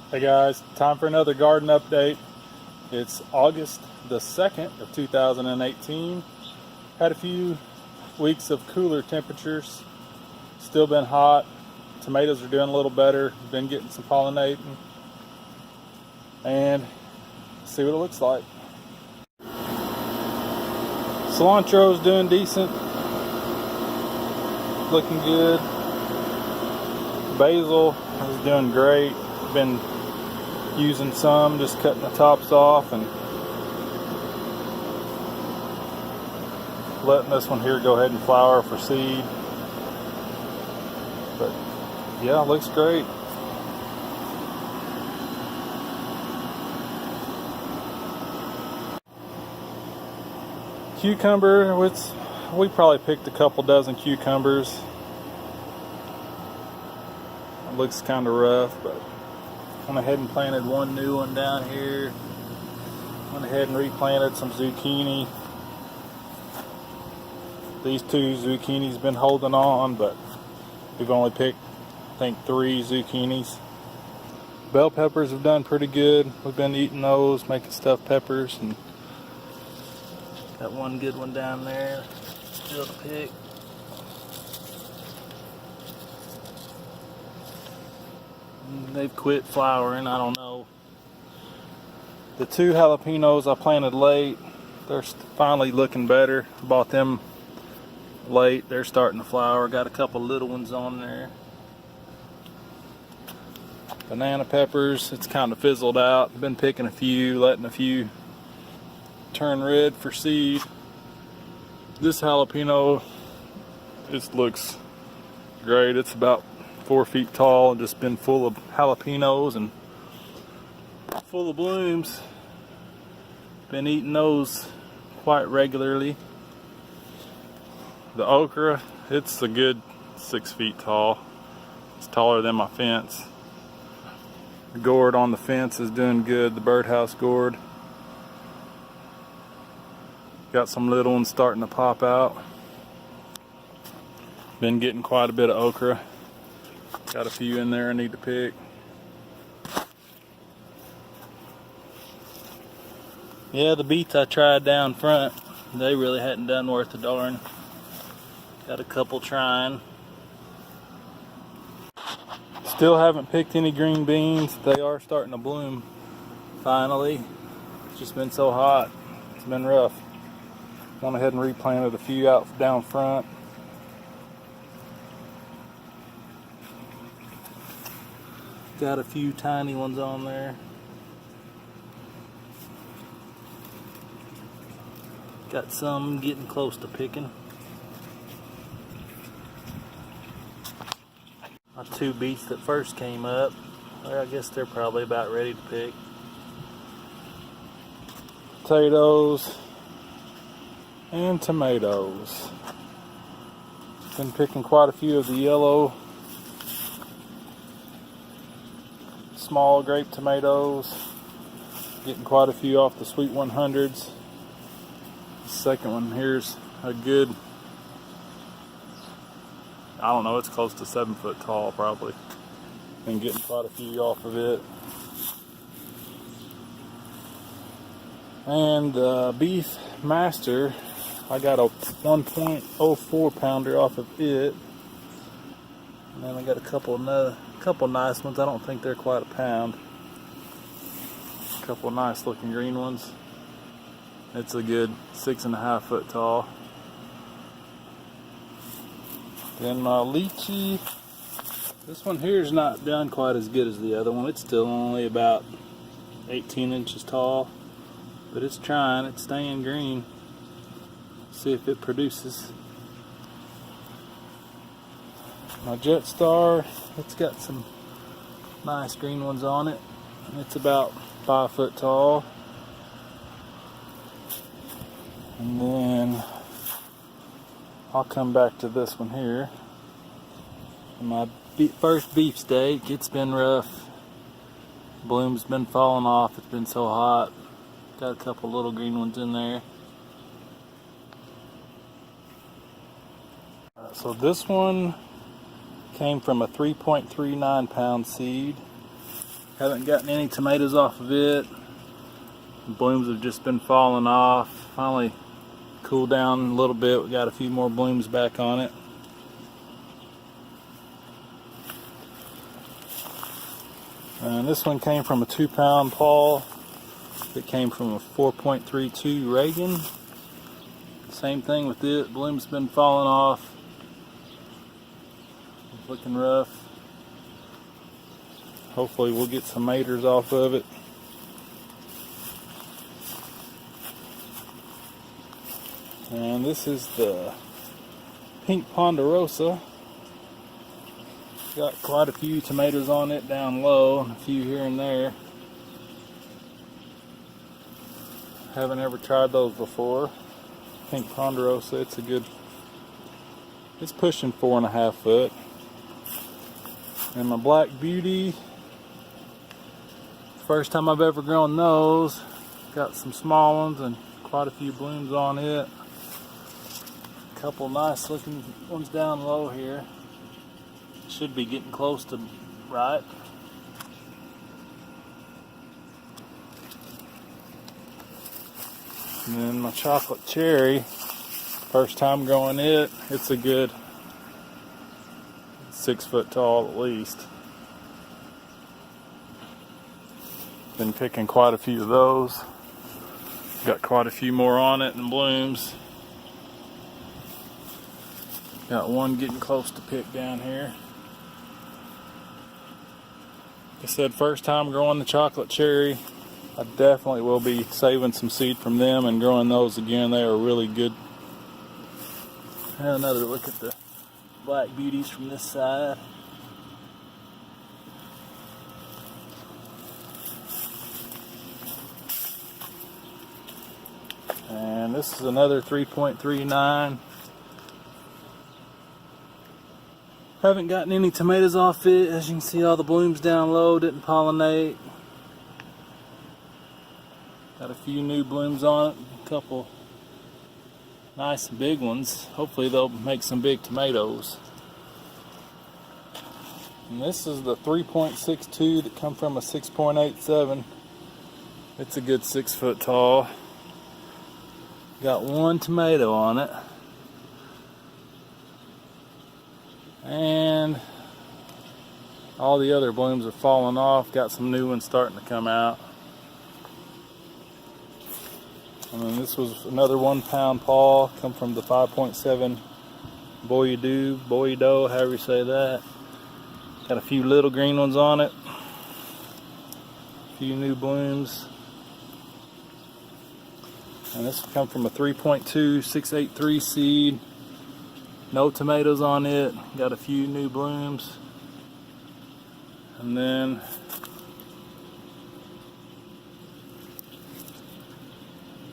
Hey guys, time for another garden update. It's August the 2nd of 2018. Had a few weeks of cooler temperatures. Still been hot. Tomatoes are doing a little better. Been getting some pollinating. And see what it looks like. Cilantro's doing decent. Looking good. Basil is doing great. Been using some, just cutting the tops off and letting this one here go ahead and flower for seed. But yeah, looks great. Cucumber, we probably picked a couple dozen cucumbers. It looks kind of rough, but went ahead and planted one new one down here. Went ahead and replanted some zucchini. These two zucchinis been holding on, but we've only picked, I think, 3 zucchinis. Bell peppers have done pretty good. We've been eating those, making stuffed peppers, and got one good one down there still to pick. They've quit flowering, I don't know. The 2 jalapenos I planted late, they're finally looking better. Bought them late, they're starting to flower. Got a couple little ones on there. Banana peppers, it's kind of fizzled out. Been picking a few, letting a few turn red for seed. This jalapeno, it looks great. It's about 4 feet tall and just been full of jalapenos and full of blooms. Been eating those quite regularly. The okra, it's a good 6 feet tall. It's taller than my fence. The gourd on the fence is doing good, the birdhouse gourd. Got some little ones starting to pop out. Been getting quite a bit of okra. Got a few in there I need to pick. Yeah, the beets I tried down front, they really hadn't done worth a darn. Got a couple trying. Still haven't picked any green beans. They are starting to bloom finally. It's just been so hot. It's been rough. Went ahead and replanted a few out down front. Got a few tiny ones on there. Got some getting close to picking. My 2 beets that first came up, I guess they're probably about ready to pick. Potatoes and tomatoes. Been picking quite a few of the yellow small grape tomatoes. Getting quite a few off the Sweet 100s. The second one here's a good, I don't know, it's close to 7 foot tall probably. Been getting quite a few off of it. And Beef Master, I got a 1.04 pounder off of it. And then I got a couple nice ones. I don't think they're quite a pound. A couple nice looking green ones. It's a good 6.5 foot tall. Then my lychee. This one here is not done quite as good as the other one. It's still only about 18 inches tall. But it's trying, it's staying green. See if it produces. My Jetstar, it's got some nice green ones on it. It's about 5 foot tall. And then I'll come back to this one here. My first beefsteak, it's been rough. Bloom's been falling off, it's been so hot. Got a couple little green ones in there. So this one came from a 3.39 pound seed. Haven't gotten any tomatoes off of it. The blooms have just been falling off. Finally cooled down a little bit. We got a few more blooms back on it. And this one came from a 2-pound Paul. It came from a 4.32 Reagan. Same thing with it. Bloom's been falling off. It's looking rough. Hopefully we'll get some maters off of it. And this is the pink Ponderosa. Got quite a few tomatoes on it down low, and a few here and there. Haven't ever tried those before. Pink Ponderosa, it's pushing 4.5 foot. And my Black Beauty, first time I've ever grown those. Got some small ones and quite a few blooms on it. A couple nice looking ones down low here. Should be getting close to ripe. And then my Chocolate Cherry, first time growing it. It's a good 6 foot tall at least. Been picking quite a few of those. Got quite a few more on it and blooms. Got one getting close to pick down here. Like I said, first time growing the Chocolate Cherry. I definitely will be saving some seed from them and growing those again. They are really good. And another look at the Black Beauties from this side. And this is another 3.39. Haven't gotten any tomatoes off it. As you can see, all the blooms down low didn't pollinate. Got a few new blooms on it, a couple nice big ones. Hopefully they'll make some big tomatoes. And this is the 3.62 that come from a 6.87. It's a good 6 foot tall. Got one tomato on it. And all the other blooms are falling off. Got some new ones starting to come out. And then this was another 1 pound Paul, come from the 5.7 Boydo, however you say that. Got a few little green ones on it. A few new blooms. And this will come from a 3.2 683 seed. No tomatoes on it. Got a few new blooms. And then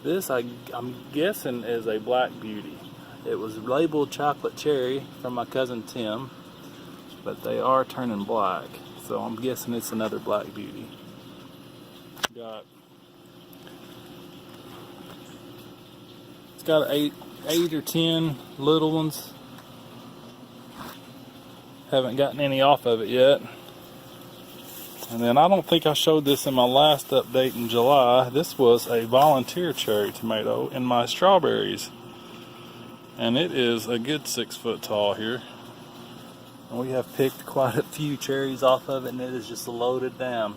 this I'm guessing is a Black Beauty. It was labeled Chocolate Cherry from my cousin Tim, but they are turning black. So I'm guessing it's another Black Beauty. It's got eight or 10 little ones. Haven't gotten any off of it yet. And then I don't think I showed this in my last update in July. This was a Volunteer cherry tomato in my strawberries. And it is a good 6 foot tall here. And we have picked quite a few cherries off of it, and it is just loaded down.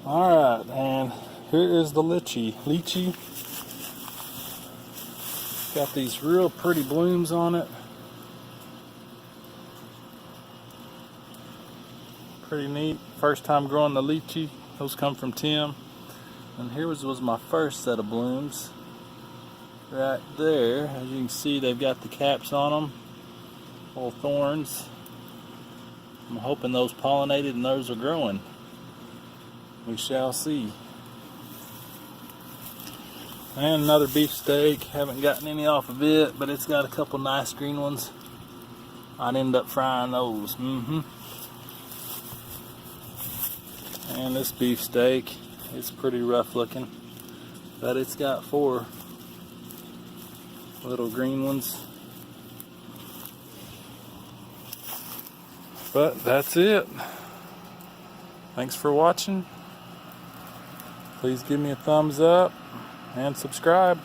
Alright, and here is the lychee. Got these real pretty blooms on it. Pretty neat. First time growing the lychee. Those come from Tim. And here was my first set of blooms. Right there. As you can see, they've got the caps on them. Little thorns. I'm hoping those pollinated and those are growing. We shall see. And another beefsteak. Haven't gotten any off of it, but it's got a couple nice green ones. I'd end up frying those. And this beefsteak, it's pretty rough looking, but it's got 4 little green ones. But that's it. Thanks for watching. Please give me a thumbs up and subscribe.